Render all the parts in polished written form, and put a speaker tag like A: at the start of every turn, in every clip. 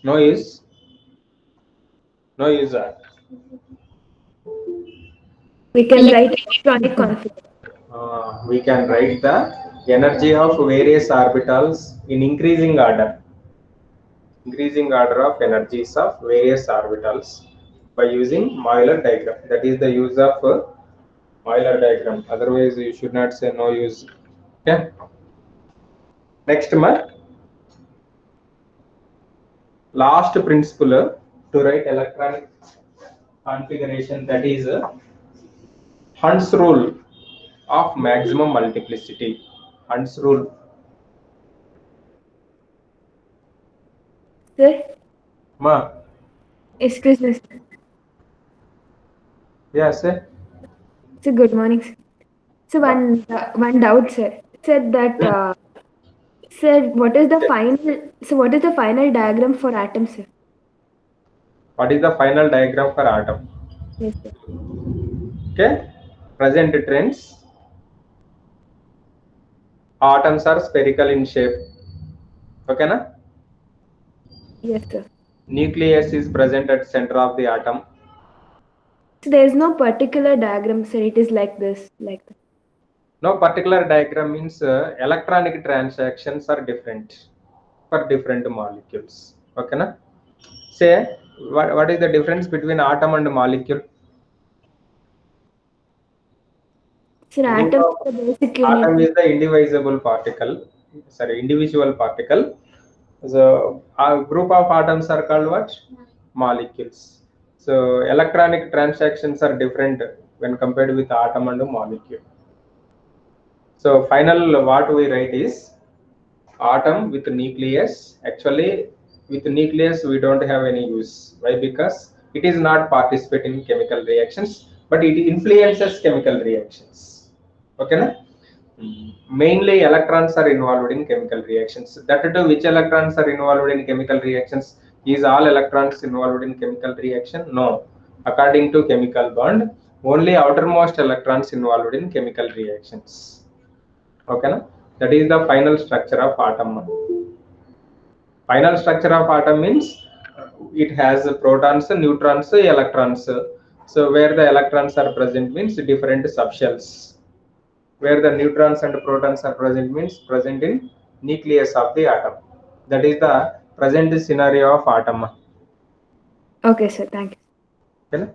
A: No use. No use.
B: We can write electronic conflict.
A: We can write the energy of various orbitals in increasing order. Increasing order of energies of various orbitals by using Euler diagram. That is the use of Euler diagram. Otherwise, you should not say no use. Okay. Next month, last principle to write electronic configuration, that is Hund's rule of maximum multiplicity. Hund's rule.
B: Sir,
A: Ma.
B: excuse me, sir.
A: Yeah, sir.
B: So good morning, sir. So one doubt, sir. Said that sir, what is the final diagram for atom, sir?
A: What is the final diagram for atom?
B: Yes, sir.
A: Okay. Present trends. Atoms are spherical in shape. Okay, na?
B: Yes, sir.
A: Nucleus is present at center of the atom.
B: So there is no particular diagram, sir. It is like this, like that.
A: No particular diagram means electronic transactions are different for different molecules. Okay, na? Say what is the difference between atom and molecule?
B: Sir,
A: Group
B: atom
A: of
B: is the basic
A: atom
B: unit.
A: is the indivisible particle. Sorry, individual particle. So a group of atoms are called what? Molecules. So electronic transactions are different when compared with atom and molecule. So final what we write is atom with nucleus. Actually, with nucleus we don't have any use. Why? Because it is not participate in chemical reactions, but it influences chemical reactions. Okay, na? Mainly electrons are involved in chemical reactions. That too, which electrons are involved in chemical reactions? Is all electrons involved in chemical reaction? No. According to chemical bond, only outermost electrons involved in chemical reactions. Okay, na? That is the final structure of atom. Final structure of atom means it has protons, neutrons, electrons. So where the electrons are present means different subshells. Where the neutrons and protons are present means present in nucleus of the atom. That is the present scenario of atom.
B: Okay, sir. Thank you.
A: Okay?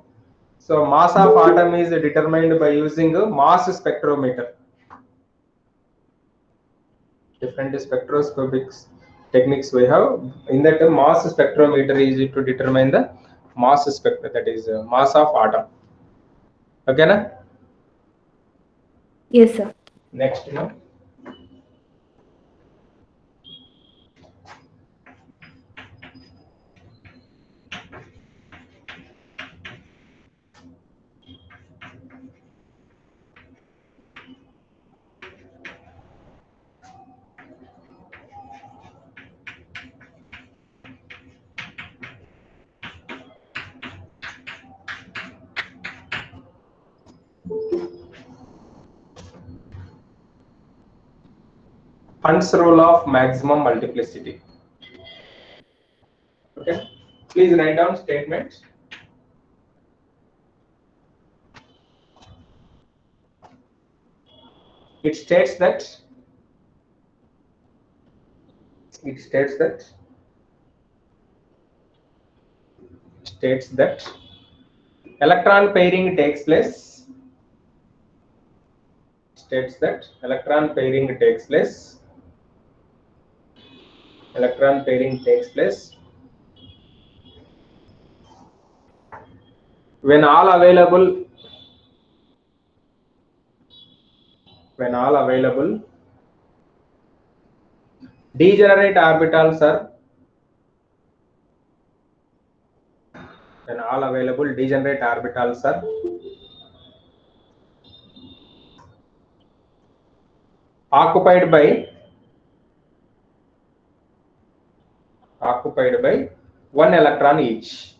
A: So mass of atom is determined by using a mass spectrometer. Different spectroscopic techniques we have. In that mass spectrometer is to determine the mass spectrum, that is mass of atom. Okay, na?
B: Yes, sir.
A: Next, no? Hund's rule of maximum multiplicity. Okay, please write down statements. It states that it states that electron pairing takes place. States that electron pairing takes place. Electron pairing takes place when all available degenerate orbitals are occupied by one electron each.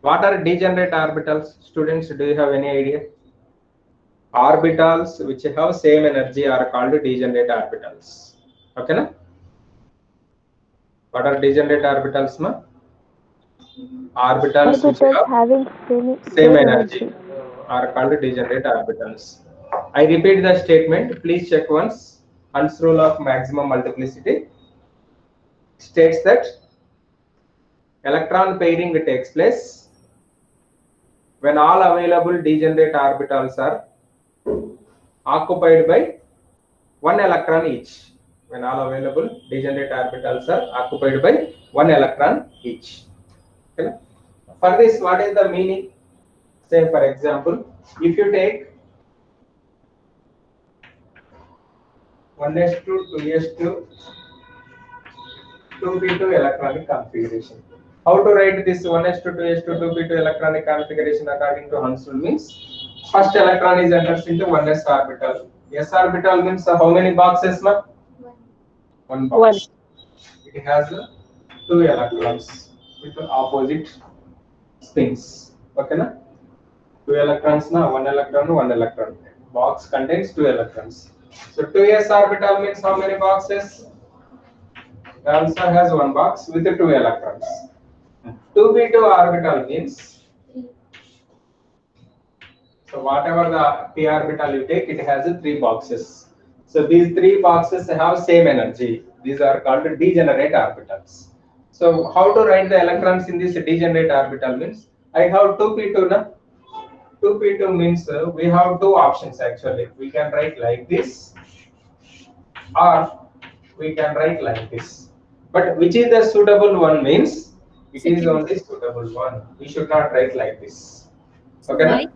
A: What are degenerate orbitals? Students, do you have any idea? Orbitals which have same energy are called degenerate orbitals. Okay na? What are degenerate orbitals ma? Orbitals which
C: Orbitals
A: have
C: having
A: same energy are called degenerate orbitals. I repeat the statement, please check once. Hund's rule of maximum multiplicity states that electron pairing takes place when all available degenerate orbitals are occupied by one electron each. When all available degenerate orbitals are occupied by one electron each. Okay? For this, what is the meaning? Say for example, if you take 1s2, 2s2, 2p2 electronic configuration. How to write this 1s2, 2s2, 2p2 electronic configuration according to Hund's rule means first electron is enters into 1s orbital. S orbital means how many boxes? Ma? One box. It has two electrons with opposite spins. Okay na? Two electrons na, one electron, one electron. Box contains two electrons. So 2s orbital means how many boxes? It also has one box with two electrons. 2p2 orbital means, so whatever the p orbital you take, it has three boxes. So these three boxes have same energy. These are called degenerate orbitals. So how to write the electrons in this degenerate orbital means, I have 2p2 na? 2p2 means we have two options actually. We can write like this or we can write like this. But which is the suitable one means, it is only suitable one. We should not write like this. Okay?
D: Why?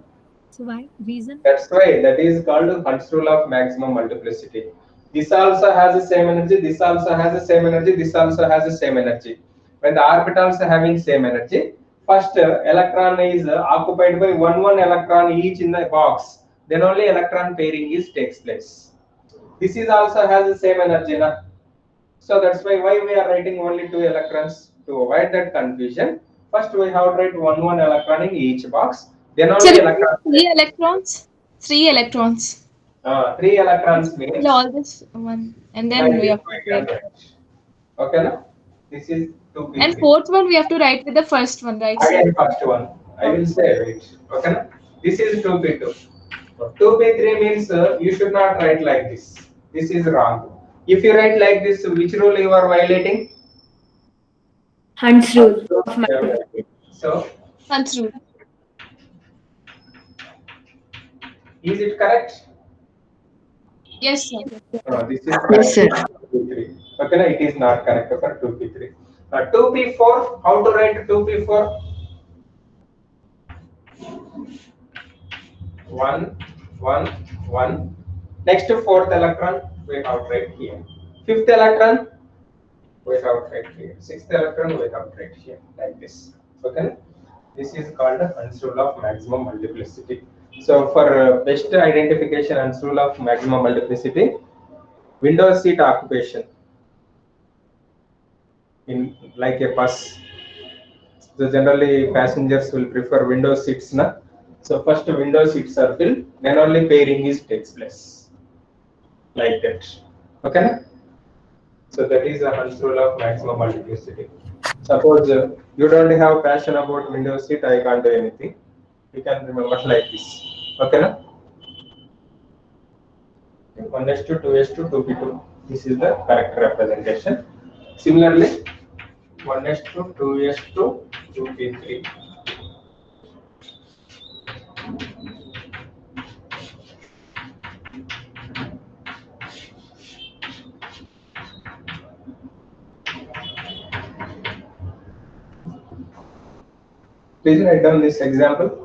D: So why? Reason?
A: That's why that is called Hund's rule of maximum multiplicity. This also has the same energy, this also has the same energy, this also has the same energy. When the orbitals are having same energy, first electron is occupied by one electron each in the box. Then only electron pairing takes place. This is also has the same energy. Na? So that's why we are writing only two electrons. To avoid that confusion, first we have to write one electron in each box. Then only
E: Sir,
A: electron.
E: three electrons. Three electrons.
A: Three electrons means
E: All this one, and then we have to write.
A: Okay, na? This is 2p3.
E: And fourth one we have to write with the first one, right? Sir?
A: Again, first one. I will say wait. Okay, na? This is 2p2. 2p3 means you should not write like this. This is wrong. If you write like this, which rule you are violating?
B: Hund's rule.
A: So,
E: Hund's rule.
A: is it correct?
E: Yes, sir.
A: This is correct.
C: sir.
A: 2p3. Okay, na? It is not correct for 2p3. 2p4, how to write 2p4? 1, 1, 1. Next fourth electron, we have to write here. Fifth electron, we have to write here. Sixth electron, we have to write here, like this. Okay? This is called Hund's rule of maximum multiplicity. So for best identification Hund's rule of maximum multiplicity, window seat occupation in like a bus. So generally passengers will prefer window seats, na? So first window seats are filled, then only pairing takes place. Like that. Okay? So that is the Hund's rule of maximum multiplicity. Suppose you don't have passion about window seat, I can't do anything. You can remember like this. Okay? Na? 1s2, 2s2, 2p2. This is the correct representation. Similarly, 1s2, 2s2, 2p3. Please write down this example.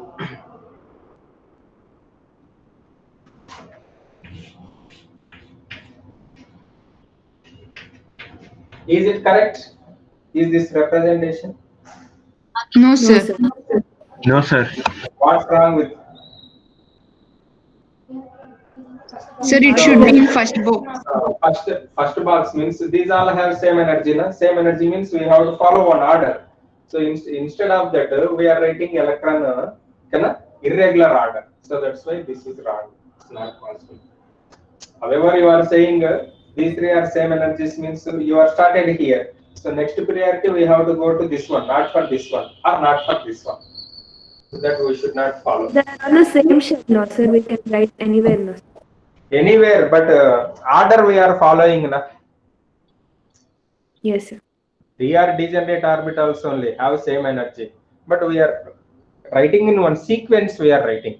A: Is it correct? Is this representation?
C: No, sir.
F: No, sir.
A: What's wrong with?
C: Sir, it should be in first box.
A: First box means these all have same energy. Na? Same energy means we have to follow one order. So instead of that, we are writing electron irregular order. So that's why this is wrong. It's not possible. However, you are saying these three are same energies means you are started here. So next priority we have to go to this one, not for this one or not for this one. So that we should not follow.
B: They are on the same shelf, no, sir. We can write anywhere, no.
A: Anywhere, but order we are following. Na?
B: Yes, sir.
A: They are degenerate orbitals only, have same energy. But we are writing in one sequence, we are writing.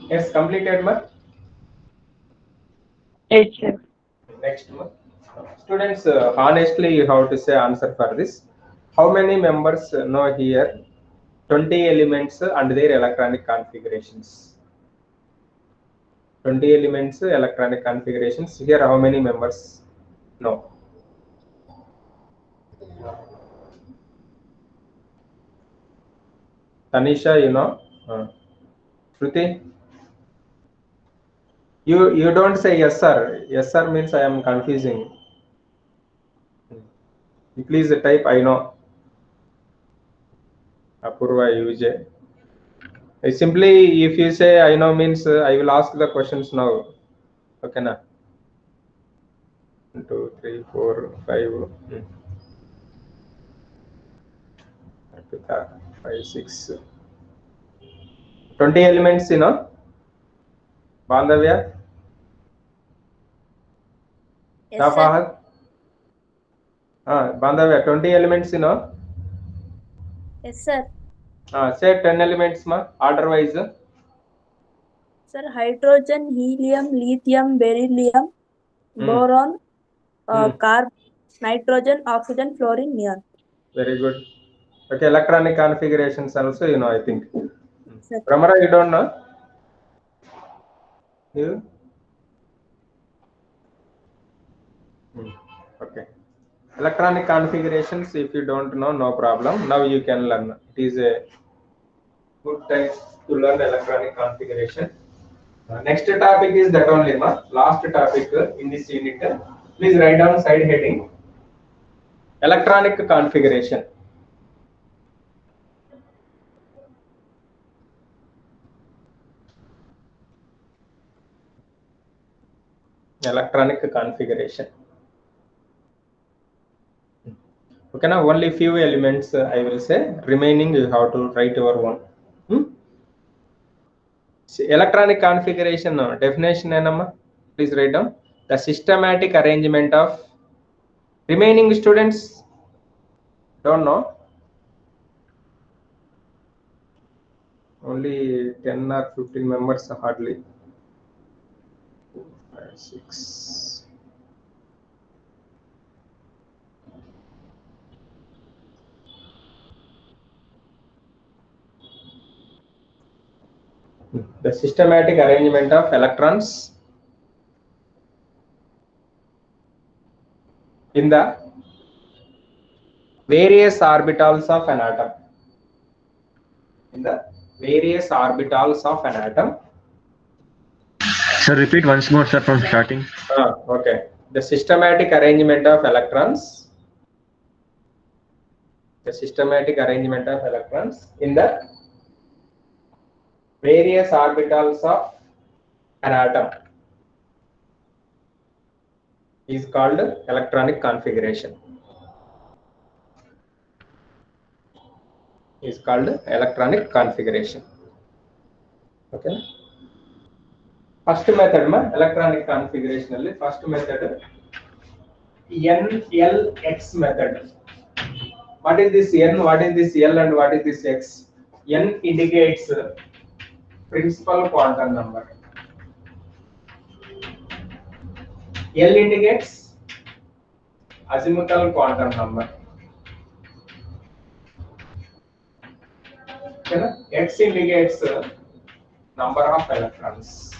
A: Yes, completed, ma?
C: Yes, sir.
A: Next one. Students, honestly, you have to say answer for this. How many members know here 20 elements and their electronic configurations? 20 elements, electronic configurations. Here, how many members know? Tanisha, you know? Shruti? You don't say yes, sir. Yes, sir means I am confusing. You please type I know. Apurva UJ. Simply, if you say I know means I will ask the questions now. Okay, na? 1, 2, 3, 4, 5. 5, 6. 20 elements, you know? Bandhavya?
F: Yes, sir.
A: Fahad? Bandhavya, 20 elements, you know?
F: Yes, sir.
A: Say 10 elements, ma, order wise.
F: Sir, hydrogen, helium, lithium, beryllium, boron, carbon, nitrogen, oxygen, fluorine, neon.
A: Very good. Okay, electronic configurations also, you know, I think.
F: Sir.
A: Pramara, you don't know? You? Okay. Electronic configurations, if you don't know, no problem. Now you can learn. It is a good time to learn electronic configuration. Next topic is that only, ma. Last topic in this unit. Please write down side heading. Electronic configuration. Electronic configuration. Okay, now only few elements I will say. Remaining you have to write your own. See, electronic configuration definition enamma. Please write down the systematic arrangement of remaining students. Don't know. Only 10 or 15 members hardly. 4, 5, 6. The systematic arrangement of electrons in the various orbitals of an atom. In the various orbitals of an atom.
G: Sir, repeat once more, sir, from starting.
A: Okay. The systematic arrangement of electrons. The systematic arrangement of electrons in the various orbitals of an atom is called electronic configuration. Is called electronic configuration. Okay. First method, ma, electronic configuration alli first method NLX method. What is this N? What is this L? And what is this X? N indicates principal quantum number. L indicates azimuthal quantum number. Okay, X indicates number of electrons.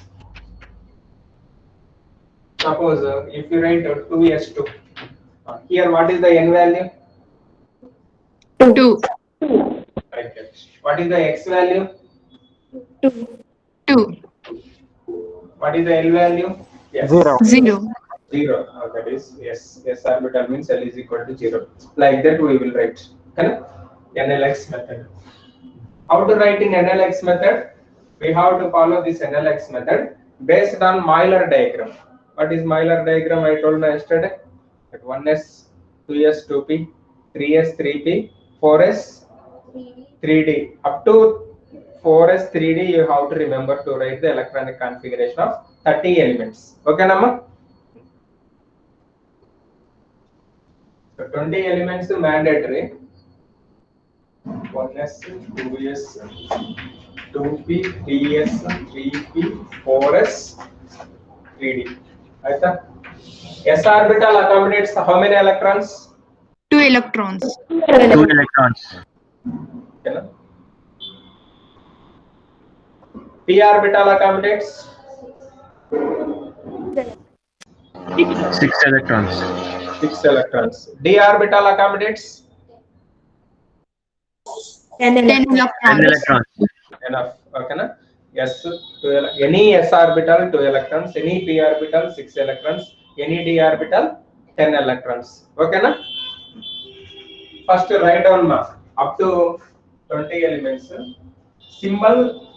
A: Suppose if you write 2s2, here what is the N value?
C: 2.
A: Right. What is the X value?
B: 2.
C: 2.
A: What is the L value? Yes.
C: 0.
A: 0. That is, yes, S orbital means L is equal to 0. Like that we will write. Correct? NLX method. How to write in NLX method? We have to follow this NLX method based on Euler diagram. What is Euler diagram? I told you yesterday. That 1s, 2s, 2p, 3s, 3p, 4s, 3d. Up to 4s, 3d, you have to remember to write the electronic configuration of 30 elements. Okay, Nama? So 20 elements mandatory. 1s, 2s, 2p, 3s, 3p, 4s, 3d. Right? S orbital accommodates how many electrons?
C: 2 electrons.
G: 2 electrons.
A: Okay, no? P orbital accommodates
G: 6 electrons.
A: 6 electrons. D orbital accommodates
B: 10
C: 10
B: electrons.
G: 10
C: electrons.
G: electrons.
A: enough. Okay, na? Yes, any S orbital 2 electrons, any P orbital 6 electrons, any D orbital 10 electrons. Okay, na? First write down ma up to 20 elements. Symbol.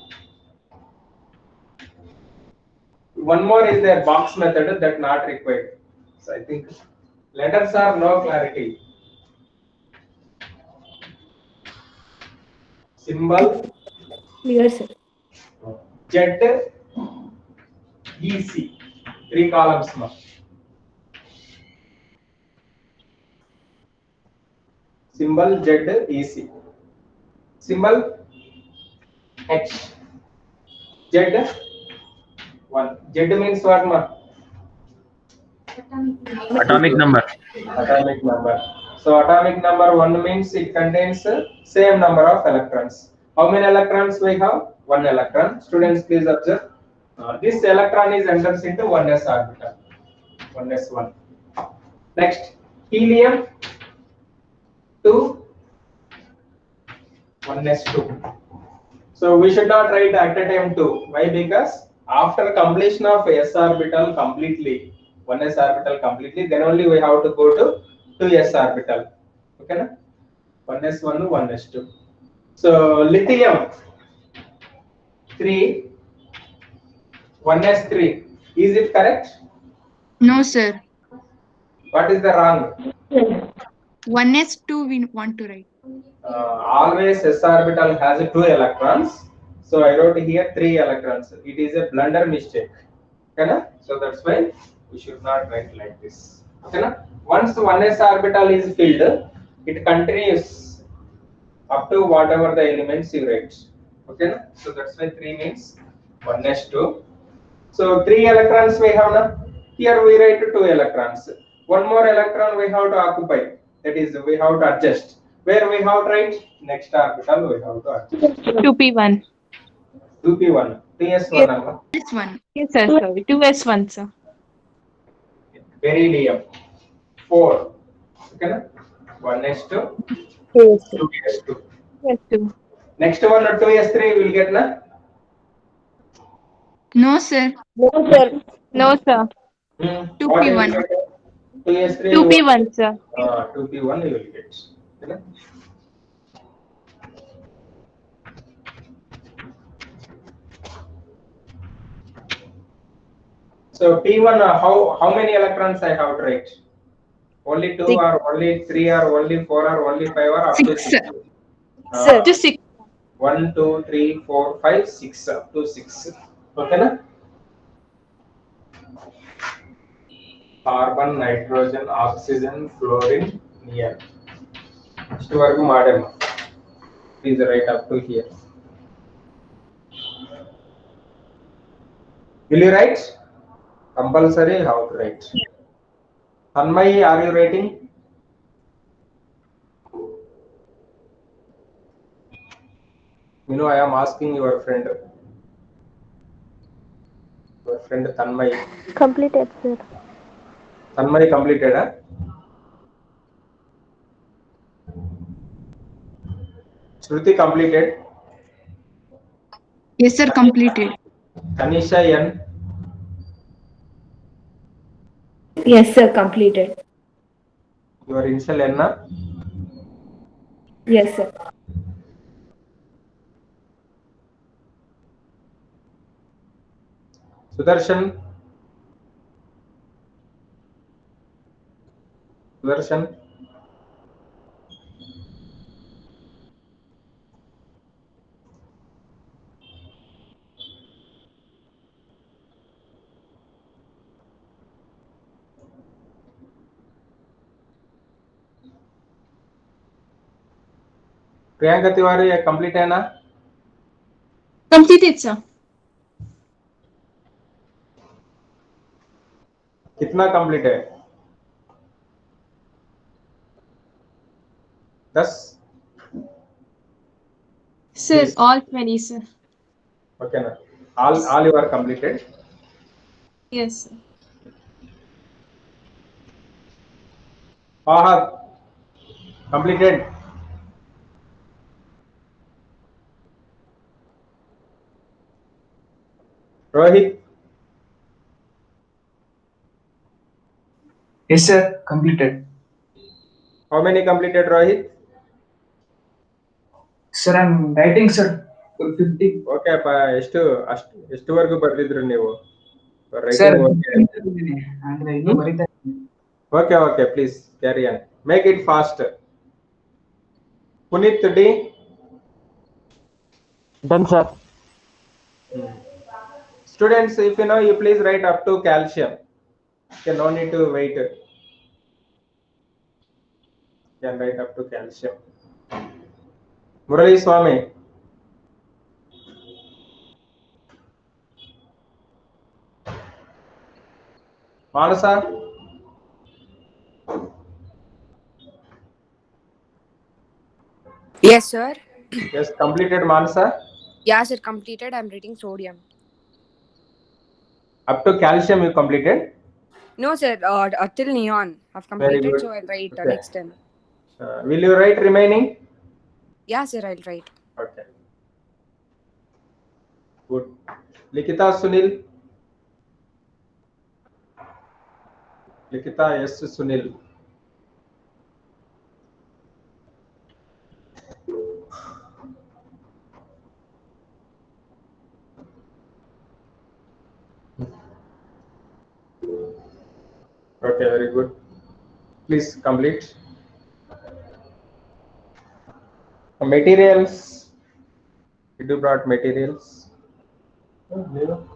A: One more is there box method that not required. So I think letters are no clarity. Symbol
B: Clear, sir.
A: Z EC 3 columns ma. Symbol Z EC. Symbol H Z 1. Z means what ma?
G: Atomic number.
A: Atomic number. So atomic number 1 means it contains same number of electrons. How many electrons we have? 1 electron. Students, please observe. This electron is enters into 1s orbital. 1s1. Next, helium 2, 1s2. So we should not write at a time 2. Why? Because after completion of s orbital completely, 1s orbital completely, then only we have to go to 2s orbital. Okay, na? 1s1, 1s2. So lithium 3, 1s3. Is it correct?
C: No, sir.
A: What is the wrong?
C: 1s2 we want to write.
A: Always s orbital has 2 electrons. So I wrote here 3 electrons. It is a blunder mistake. Okay, na? So that's why we should not write like this. Okay, na? Once 1s orbital is filled, it continues up to whatever the elements you write. Okay, na? So that's why 3 means 1s2. So 3 electrons we have now. Here we write 2 electrons. One more electron we have to occupy. That is, we have to adjust. Where we have to write? Next orbital we have to adjust.
E: 2p1.
A: 2p1, 2s1 alma.
C: This one.
E: Yes, sir. Sorry. 2s1, sir.
A: Beryllium 4. Okay, na? 1s2, 2s2.
E: Yes, 2.
A: Next one 2s3 will get na?
C: No, sir.
E: No, sir.
C: 2p1.
A: 2s3.
E: 2p1, sir.
A: 2p1 you will get. Okay, na? So P1, how many electrons I have to write? Only 2 or only 3 or only 4 or only 5 or up to
C: 6.
A: 6?
E: Sir. To 6.
A: 1, 2, 3, 4, 5, 6 up to 6. Okay, na? Carbon, nitrogen, oxygen, fluorine, neon. Next work madam. Please write up to here. Will you write? Compulsory how to write. Tanmay, are you writing? You know, I am asking your friend. Your friend Tanmay.
B: Completed, sir.
A: Tanmay completed, huh? Shruti completed.
C: Yes, sir. Completed.
A: Tanisha N.
B: Yes, sir. Completed.
A: Your initial N, na?
B: Yes, sir.
A: Sudarshan. Sudarshan. Priyanka Tiwari complete है ना?
E: Completed, sir.
A: कितना complete है? 10?
E: Sir,
A: Please.
E: all 20, sir.
A: Okay na. All you are completed.
E: Yes, sir.
A: Fahad completed. Rohit,
H: Yes, sir. Completed.
A: how many completed, Rohit?
H: Sir, I'm writing, sir. 50.
A: Okay, ಎಷ್ಟುವರೆಗೂ ಬರ್ದಿದ್ರು ನೀವು?
H: Sir,
A: Writing okay.
H: ಅಂದ್ರೆ ಇನ್ನೂ ಬರೀತಾ ಇದ್ದೀನಿ.
A: Okay, please carry on. Make it fast. Punit D.
I: Done, sir.
A: Students, if you know, you please write up to calcium. Okay, no need to wait. You can write up to calcium. Murali Swami. Manasa.
J: Yes, sir.
A: Yes, completed Manasa.
J: Yeah, sir. Completed. I'm reading sodium.
A: Up to calcium you completed?
J: No, sir. Till neon. I've
A: Very
J: completed,
A: good.
J: so I'll write
A: Okay.
J: next time.
A: Will you write remaining?
J: Yeah, sir. I'll write.
A: Okay. Good. Likita Sunil. Likita S. Sunil. Okay, very good. Please complete. Materials. Did you brought materials? No.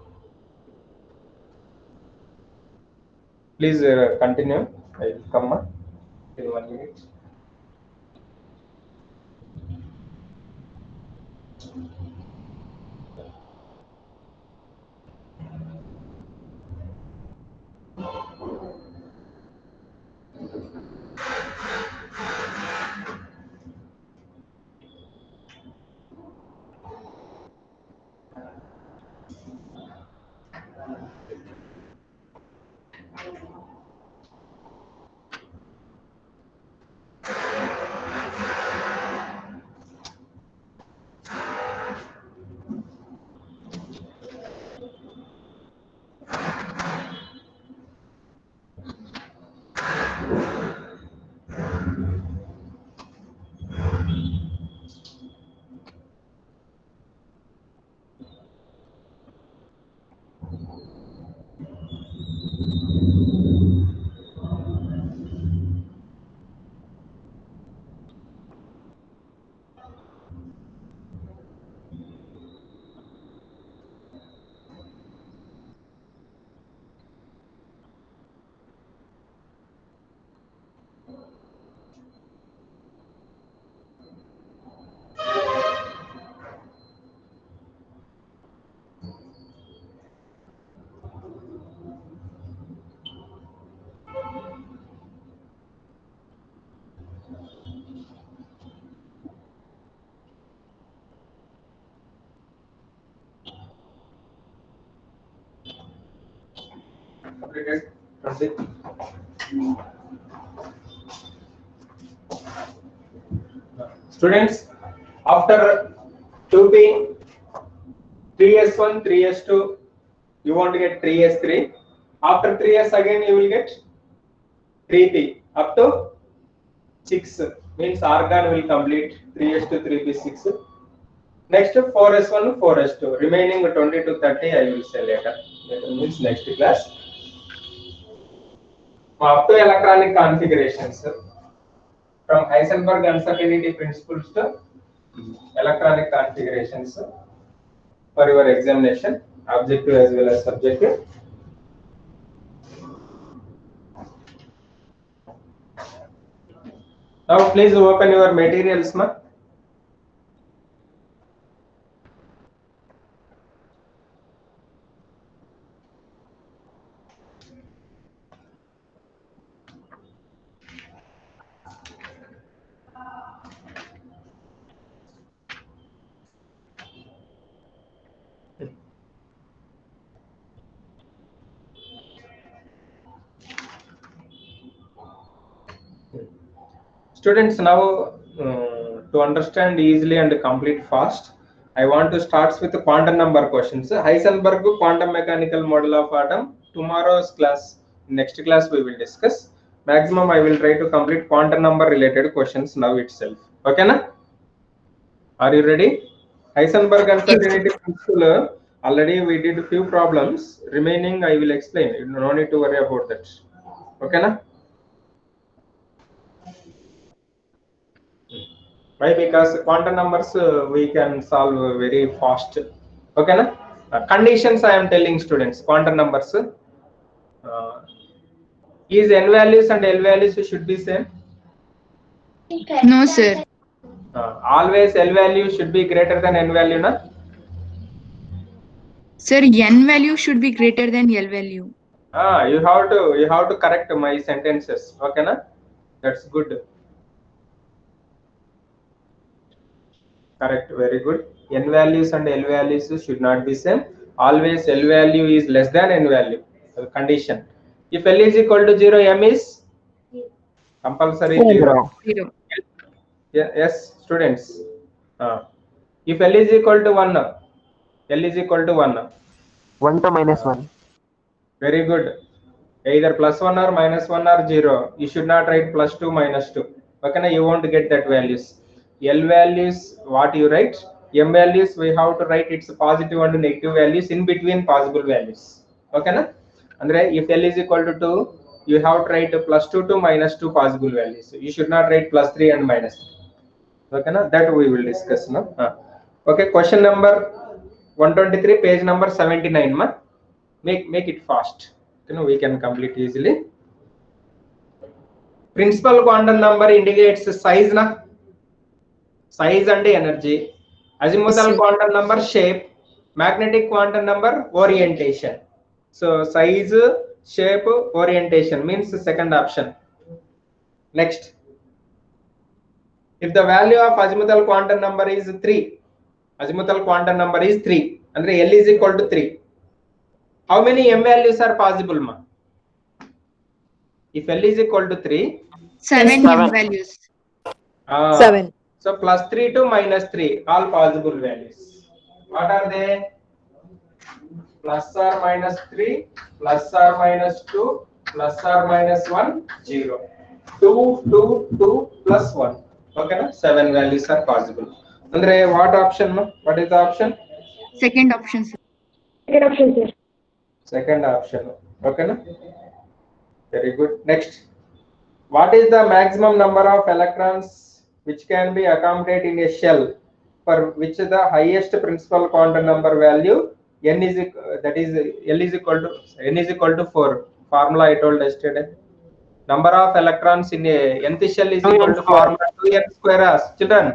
A: Please continue. I will come in 1 minute. Completed. Proceed. Students, after 2p 3s1, 3s2, you want to get 3s3. After 3s again you will get 3p up to 6, means argon will complete 3s2, 3p6. Next 4s1, 4s2, remaining 20 to 30 I will say later. That means next class. Up to electronic configurations, from Heisenberg uncertainty principles to electronic configurations for your examination, objective as well as subjective. Now please open your materials, ma. Students, now to understand easily and complete fast, I want to start with the quantum number questions. Heisenberg quantum mechanical model of atom. Tomorrow's class, next class we will discuss. Maximum I will try to complete quantum number related questions now itself. Okay na? Are you ready? Heisenberg uncertainty principle. Already we did a few problems. Remaining I will explain. You no need to worry about that. Okay na? Why? Because quantum numbers we can solve very fast. Okay na? Conditions I am telling students. Quantum numbers is n values and l values should be same.
C: No, sir.
A: Always l value should be greater than n value, na?
C: Sir, n value should be greater than L value.
A: You have to correct my sentences. Okay na? That's good. Correct, very good. N values and L values should not be same. Always L value is less than N value. Condition. If L is equal to 0, M is compulsory 0. Yes, students. If L is equal to 1, L is equal to 1.
I: 1 to minus 1.
A: Very good. Either plus 1 or minus 1 or 0. You should not write plus 2, minus 2. Okay, now you won't get that values. L values, what you write? M values, we have to write its positive and negative values in between possible values. Okay, na? And if L is equal to 2, you have to write plus 2 to minus 2 possible values. You should not write plus 3 and minus 3. Okay, na? That we will discuss. No? Okay, question number 123, page number 79. Ma? Make it fast. You know, we can complete easily. Principal quantum number indicates size, na? Size and energy. Azimuthal quantum number shape. Magnetic quantum number orientation. So size, shape, orientation means the second option. Next, if the value of azimuthal quantum number is 3, azimuthal quantum number is 3, and L is equal to 3, how many M values are possible, ma? If L is equal to 3,
C: 7 M values.
F: 7.
A: So plus 3 to minus 3, all possible values. What are they? Plus or minus 3, plus or minus 2, plus or minus 1, 0. 2, 2, 2, plus 1. Okay, na? 7 values are possible. Andre, what option, ma? What is the option?
C: Second option, sir.
B: Second option, sir.
A: Second option. Okay, na? Very good. Next, what is the maximum number of electrons which can be accommodated in a shell for which the highest principal quantum number value n is that is L is equal to n is equal to 4. Formula I told yesterday. Number of electrons in a nth shell is equal to formula 2n square. Children,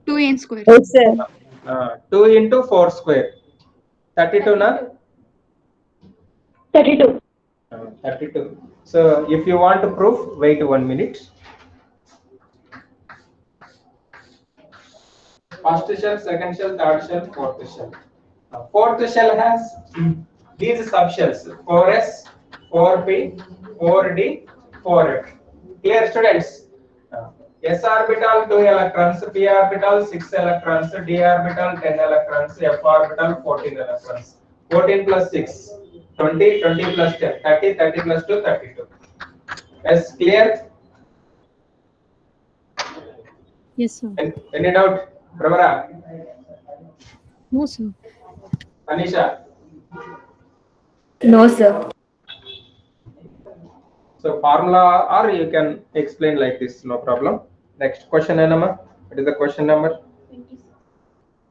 C: 2n square.
F: Yes, sir.
A: 2 into 4 square. 32 na?
B: 32.
A: 32. So if you want to prove, wait 1 minute. First shell, second shell, third shell, fourth shell. Fourth shell has these subshells: 4s, 4p, 4d, 4f. Clear, students? S orbital 2 electrons, P orbital 6 electrons, D orbital 10 electrons, F orbital 14 electrons. 14 plus 6, 20, 20 plus 10, 30, 30 plus 2, 32. Is clear?
D: Yes, sir.
A: Any doubt? Pramara?
D: No, sir.
A: Anisha?
B: No, sir.
A: So formula, or you can explain like this, no problem. Next question, Anama. What is the question number?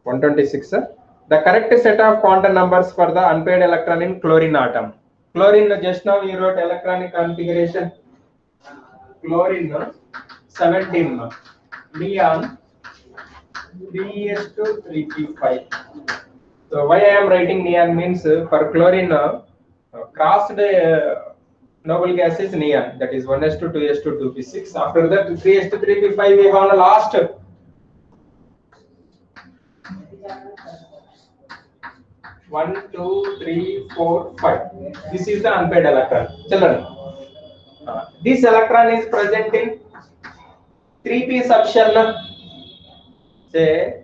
A: 126, sir. The correct set of quantum numbers for the unpaired electron in chlorine atom. Chlorine, just now you wrote electronic configuration. Chlorine, 17. Neon, 3s to 3p5. So why I am writing neon means for chlorine, crossed noble gas is neon. That is 1s to 2s to 2p6. After that, 3s to 3p5 we have the last. One, two, three, four, five. This is the unpaired electron. Children, this electron is present in 3p subshell. Say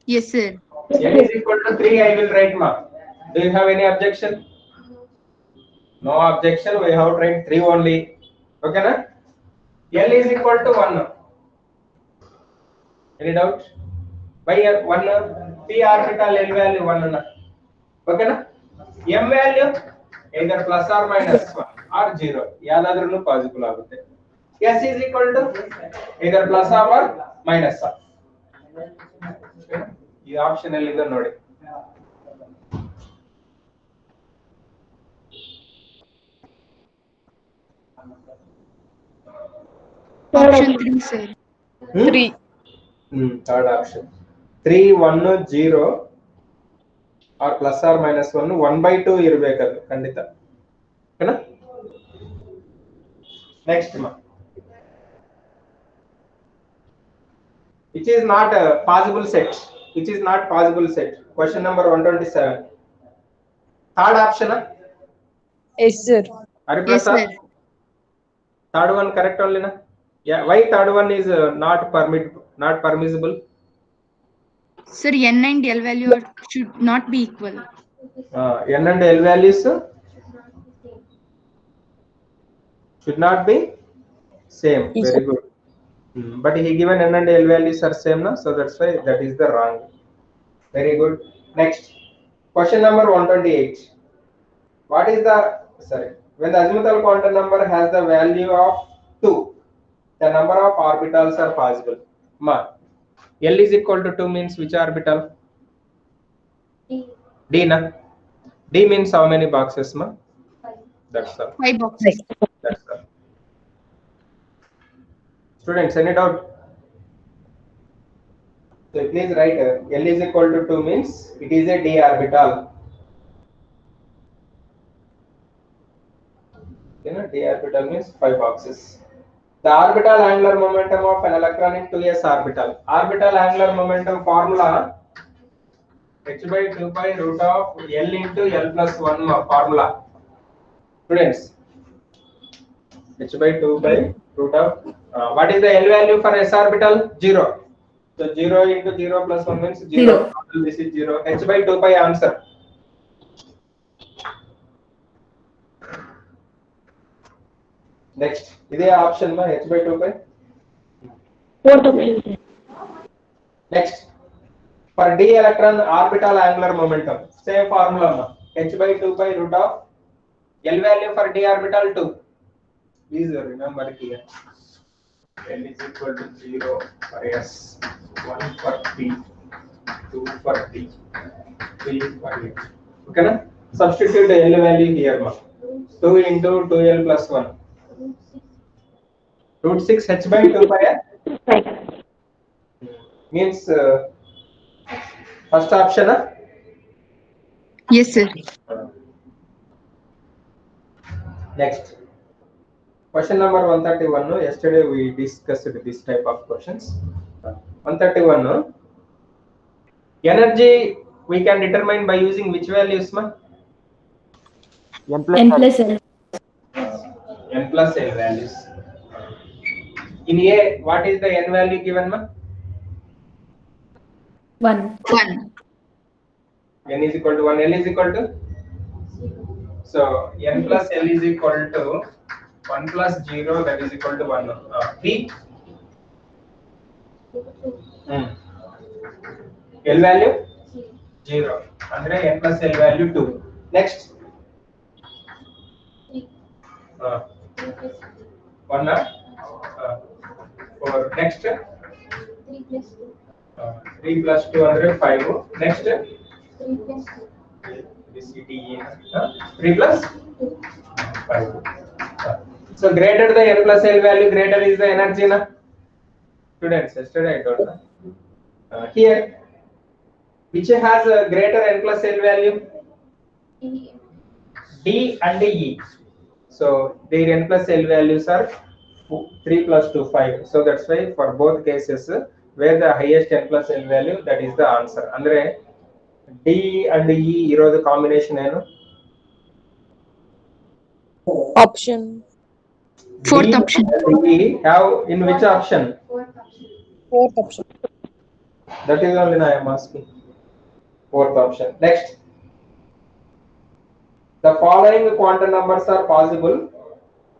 C: Yes, sir.
A: n is equal to 3. I will write ma. Do you have any objection? No objection. We have to write 3 only. Okay, na? L is equal to 1. Any doubt? Why 1? P orbital L value 1. Okay, na? M value either plus or minus 1 or 0. Yadadrunu possible agutte. S is equal to either plus or minus 1. ಈ option ಅಲ್ಲಿ ಇದೆ ನೋಡಿ.
C: Option 3, sir. 3.
A: Third option. 3, 1, 0 or plus or minus 1, 1/2 ಇರಬೇಕದು ಖಂಡಿತ. ಓಕೆನಾ? Next ಮಾ. Which is not a possible set. Which is not possible set. Question number 127. Third option.
F: Yes, sir.
C: Yes, sir.
A: Third one correct only na? Yeah. Why third one is not permissible?
C: Sir, N and L value should not be equal.
A: N and L values should not be same.
F: Yes,
A: Very good. But he given N and L values are same, na? So that's why that is the wrong. Very good. Next, question number 128. What is the when the azimuthal quantum number has the value of 2, the number of orbitals are possible. Ma, L is equal to 2 means which orbital? D na. D means how many boxes, ma? 5. That's all.
C: 5 boxes.
A: That's all. Students, any doubt? So please write L is equal to 2 means it is a D orbital. D orbital means 5 boxes. The orbital angular momentum of an electron in 2s orbital. Orbital angular momentum formula h/2 pi root of L into L plus 1 formula. Students, h/2 pi root of what is the L value for s orbital? 0. So 0 into 0 plus 1 means 0. This is 0. h/2 pi answer. Next, इधे option में h/2 pi.
F: What option?
A: Next, for d electron orbital angular momentum, same formula में h/2 pi root of L value for d orbital 2. Please remember here. L is equal to 0 for S, 1 for P, 2 for T, 3 for H. Okay, na? Substitute L value here, ma. 2 into 2L plus 1. Root 6 h/2 pi. Means first option.
C: Yes, sir.
A: Next. Question number 131. Yesterday we discussed this type of questions. 131. Energy we can determine by using which values, ma?
B: N plus L.
A: N plus L values. In A, what is the n value given, ma?
D: 1.
C: 1.
A: N is equal to 1, L is equal to? So, n plus L is equal to 1 plus 0, that is equal to 1. B? L value? 0. Andre n plus L value 2. Next. 1 4. Next. 3 plus 2 andre 5. Next. 3 plus 5. So greater the n plus L value, greater is the energy, na? Students, yesterday I told, na? Here, which has a greater n plus L value? D and E. So their n plus L values are 3 plus 2, 5. So that's why for both cases, where the highest n plus L value, that is the answer. Andre D and E the combination ಏನು?
F: Option.
C: Fourth
A: D
C: option.
A: and E have in which option?
F: Fourth option.
A: That is only I am asking. Fourth option. Next. The following quantum numbers are possible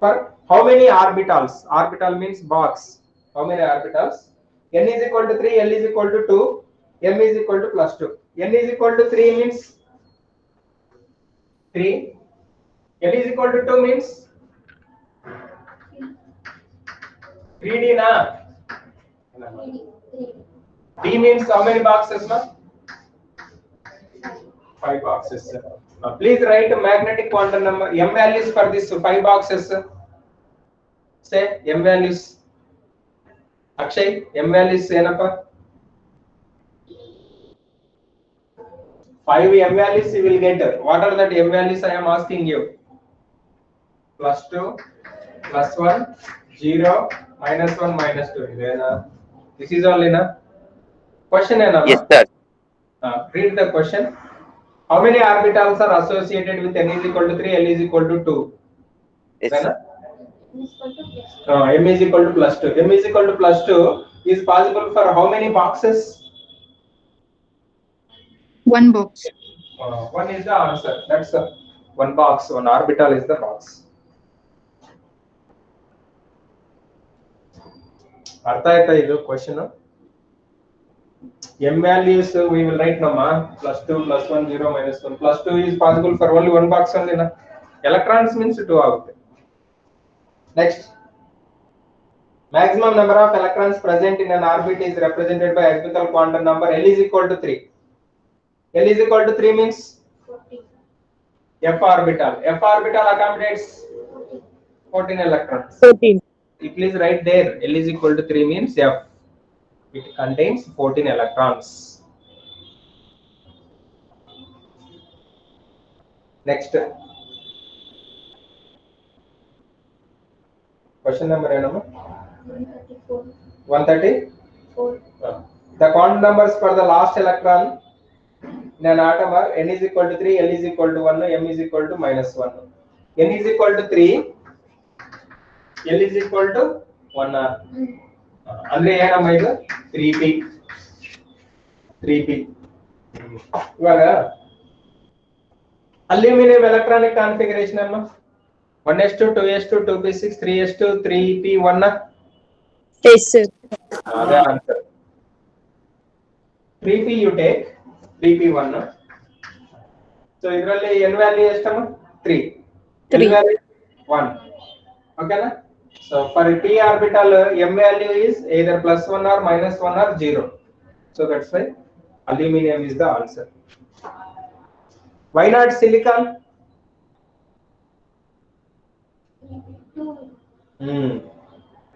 A: for how many orbitals? Orbital means box. How many orbitals? N is equal to 3, L is equal to 2, M is equal to plus 2. N is equal to 3 means 3. L is equal to 2 means 3D na? D means how many boxes, ma? 5 boxes. Please write magnetic quantum number M values for this 5 boxes. Say M values. Akshay, M values ಏನಪ್ಪ? 5 M values you will get. What are that M values I am asking you? Plus 2, plus 1, 0, minus 1, minus 2. This is all in a question.
I: Yes, sir.
A: Read the question. How many orbitals are associated with n is equal to 3, L is equal to 2?
I: Yes, sir.
A: M is equal to plus 2. M is equal to plus 2 is possible for how many boxes?
C: 1 box.
A: 1 is the answer. That's one box. One orbital is the box. ಅರ್ಥ ಆಯ್ತಾ ಇದು question? M values we will write now, plus 2, plus 1, 0, minus 1. Plus 2 is possible for only one box only, na? Electrons means 2 out. Next. Maximum number of electrons present in an orbit is represented by azimuthal quantum number L is equal to 3. L is equal to 3 means
B: 14.
A: F orbital. F orbital accommodates 14 electrons.
F: 14.
A: You please write there L is equal to 3 means F. It contains 14 electrons. Next. Question number
B: 134.
A: 134. The quantum numbers for the last electron in an atom are n is equal to 3, L is equal to 1, M is equal to minus 1. N is equal to 3, L is equal to 1. ಅಂದ್ರೆ ಏನಮ್ಮ ಇದು 3p. ಇವಾಗ aluminium electronic configuration ಅಮ್ಮ 1s2 2s2 2p6 3s2 3p1.
F: Yes, sir.
A: ಅದೇ answer. 3p you take 3p1. So ಇದರಲ್ಲಿ n value ಎಷ್ಟಮ್ಮ 3, L value 1. ಓಕೆನಾ? So for p orbital, m value is either plus 1 or minus 1 or 0. So that's why aluminum is the answer. Why not silicon?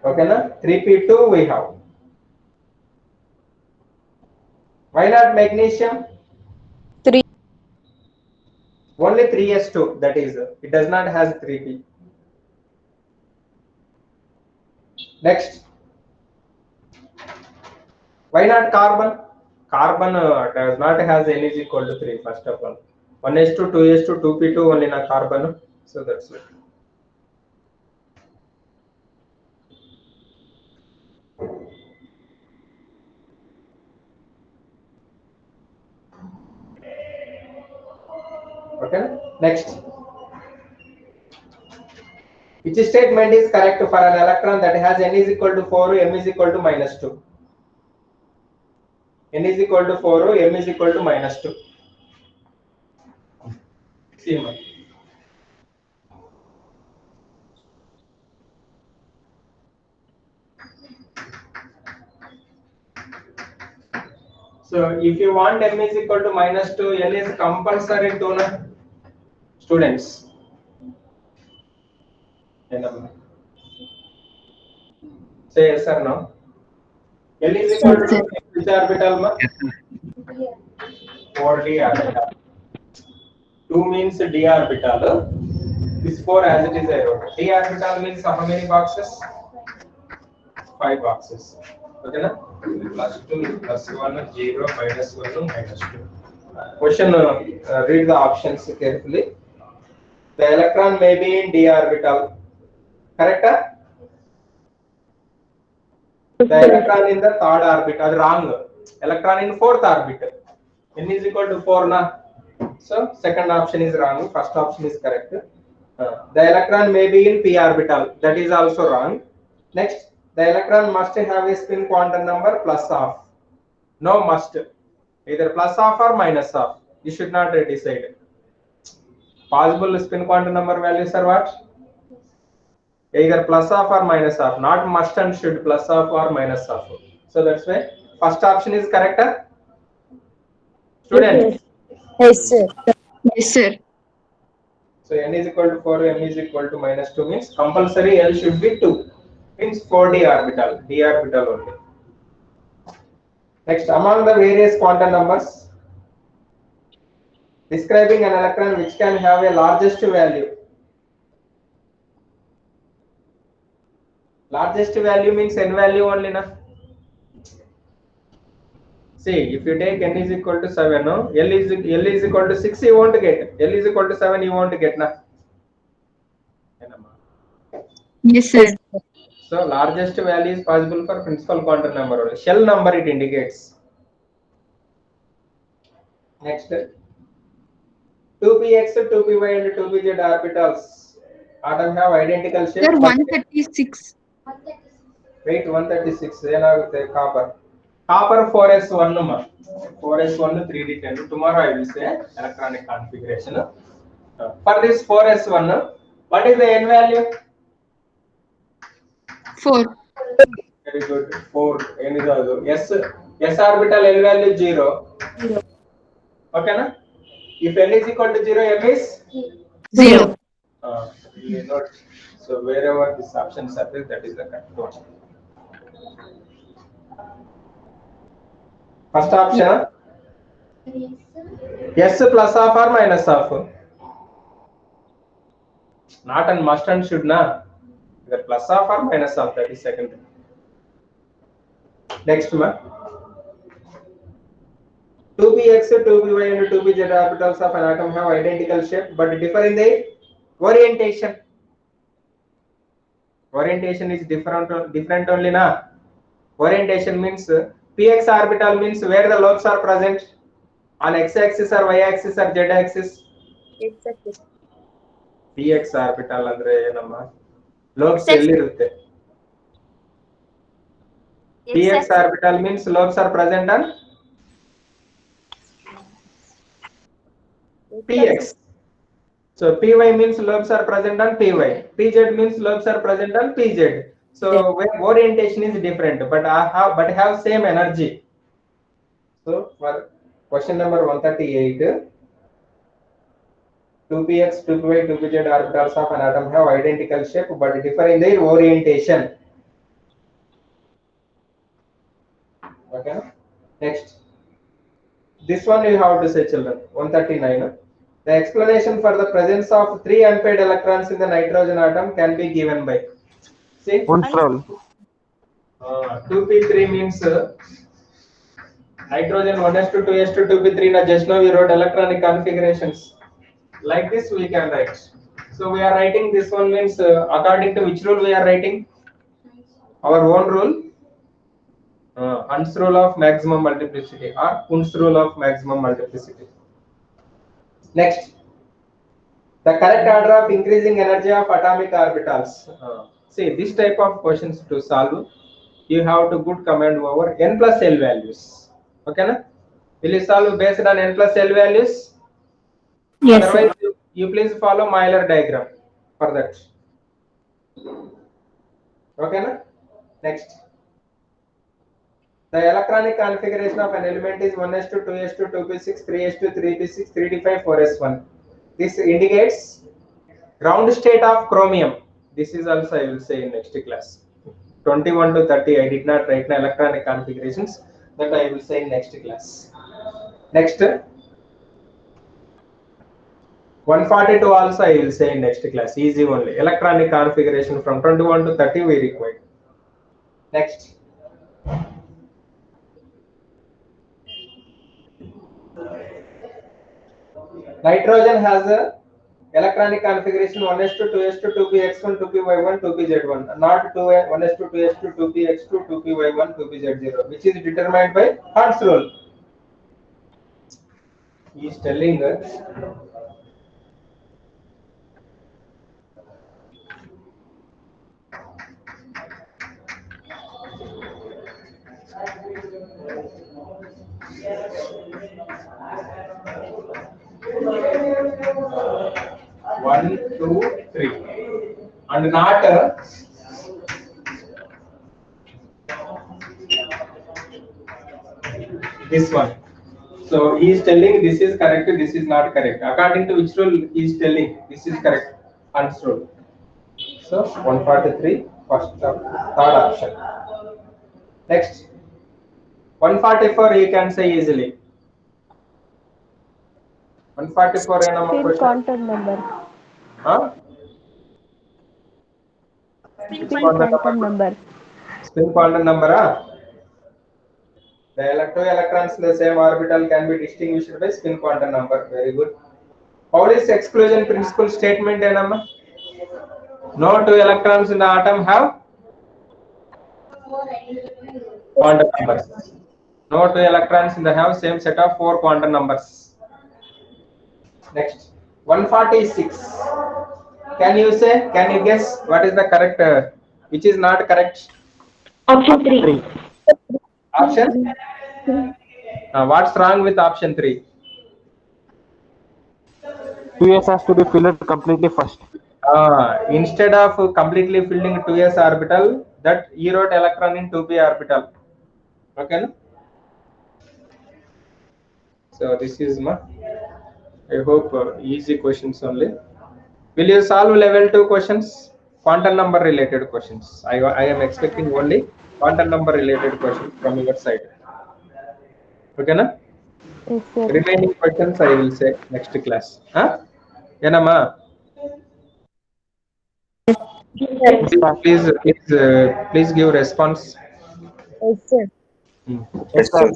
A: Okay, na? 3p2 we have. Why not magnesium?
F: 3.
A: Only 3s2, that is, it does not has 3p. Next. Why not carbon? Carbon does not has n is equal to 3 first of all. 1s2 2s2 2p2 only na carbon. So that's it. Okay, next. Which statement is correct for an electron that has n is equal to 4, m is equal to -2? N is equal to 4, m is equal to -2. See, so if you want m is equal to -2, n is compulsory to na students. Say yes or no. L is equal to which orbital ma? 4d orbital. 2 means d orbital. This 4 as it is I wrote. D orbital means how many boxes? 5 boxes. Okay na? +2, +1, 0, -1, -2. Question, read the options carefully. The electron may be in d orbital. Correct? The electron in the third orbital. Wrong. Electron in fourth orbital. N is equal to 4 na. So second option is wrong. First option is correct. The electron may be in p orbital. That is also wrong. Next, the electron must have a spin quantum number +half. No, must. Either +half or -half. You should not decide. Possible spin quantum number values are what? Either +half or -half. Not must and should, +half or -half. So that's why first option is correct. Students.
F: Yes, sir.
C: Yes, sir.
A: So n is equal to 4, m is equal to -2 means compulsory L should be 2. Means 4d orbital, d orbital only. Next, among the various quantum numbers, describing an electron which can have a largest value. Largest value means n value only na. See, if you take n is equal to 7, no, L is equal to 6, you won't get. L is equal to 7, you won't get na.
C: Yes, sir.
A: So largest value is possible for principal quantum number only. Shell number it indicates. Next, 2px, 2py and 2pz orbitals atom have identical shape.
C: Sir, 136.
A: Wait, 136. Enagutte copper. Copper 4s1 ma. 4s1 3d10. Tomorrow I will say electronic configuration. For this 4s1, what is the n value?
C: 4.
A: Very good. 4. N is also s orbital L value 0. Okay na? If L is equal to 0, M is
C: 0.
A: You note. So wherever this options are there, that is the correct one. First option. Yes, +half or -half. Not and must and should na. Either +half or -half. That is second. Next one. 2px, 2py and 2pz orbitals of an atom have identical shape but differ in the orientation. Orientation is different only na. Orientation means px orbital means where the lobes are present, on x-axis or y-axis or z-axis. px orbital andre enamma lobes elli irutte. Px orbital means lobes are present on px. So py means lobes are present on py. Pz means lobes are present on pz. So where orientation is different, but have same energy. So for question number 138, 2px, 2py, 2pz orbitals of an atom have identical shape but differ in their orientation. Okay. Next, this one you have to say, children. 139. The explanation for the presence of 3 unpaired electrons in the nitrogen atom can be given by. See,
I: Hund's rule.
A: 2p3 means nitrogen 1s2, 2s2, 2p3. Now just now we wrote electronic configurations. Like this we can write. So we are writing this one means according to which rule we are writing? Our own rule. Hund's rule of maximum multiplicity or Hund's rule of maximum multiplicity. Next, The correct order of increasing energy of atomic orbitals. See, this type of questions to solve, you have to good command over n plus L values. Okay, na? Will you solve based on n plus L values?
B: Yes,
A: Otherwise, you please follow Euler diagram for that. Okay, na? Next. The electronic configuration of an element is 1s2, 2s2, 2p6, 3s2, 3p6, 3d5, 4s1. This indicates ground state of chromium. This is also I will say in next class. 21 to 30 I did not write the electronic configurations, that I will say in next class. Next 142 also I will say in next class. Easy only. Electronic configuration from 21 to 30 we require. Next. Nitrogen has a electronic configuration 1s2, 2s2, 2px1, 2py1, 2pz1. Not 1s2, 2s2, 2px2, 2py1, 2pz0, which is determined by Hard's rule. He is telling that one, two, three, and not this one. So he is telling this is correct, this is not correct. According to which rule he is telling this is correct? Hunt's rule. So 143, third option. Next, 144 you can say easily. 144 is number question.
F: Quantum number.
A: Huh?
F: Quantum number.
A: Spin quantum number. The two electrons in the same orbital can be distinguished by spin quantum number. Very good. Pauli's exclusion principle statement enamma? No two electrons in the atom have quantum numbers. No two electrons in the have same set of 4 quantum numbers. Next, 146. Can you say? Can you guess what is the correct? Which is not correct?
B: Option 3.
A: Option. What's wrong with option 3?
I: 2s has to be filled completely first.
A: Instead of completely filling 2s orbital, that he wrote electron in 2p orbital. Okay, no? So this is my, I hope easy questions only. Will you solve level 2 questions? Quantum number related questions. I am expecting only quantum number related questions from your side. Okay, na?
F: Yes, sir.
A: Remaining questions I will say next class. Huh? Yenama? Please give response.
F: Yes, sir.
I: Yes, sir.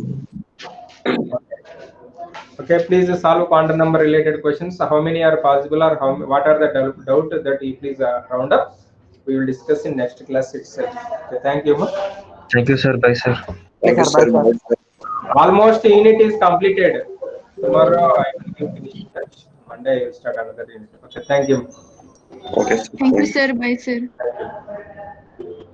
A: Okay, please solve quantum number related questions. How many are possible, or what are the doubt that you please round up? We will discuss in next class itself. Okay, thank you.
G: Thank you, sir. Bye, sir.
I: Thank you, sir.
A: Almost unit is completed. Tomorrow I will finish that. Monday I will start another unit. Okay, thank you.
I: Okay.
C: Thank you, sir. Bye, sir.
A: Thank you.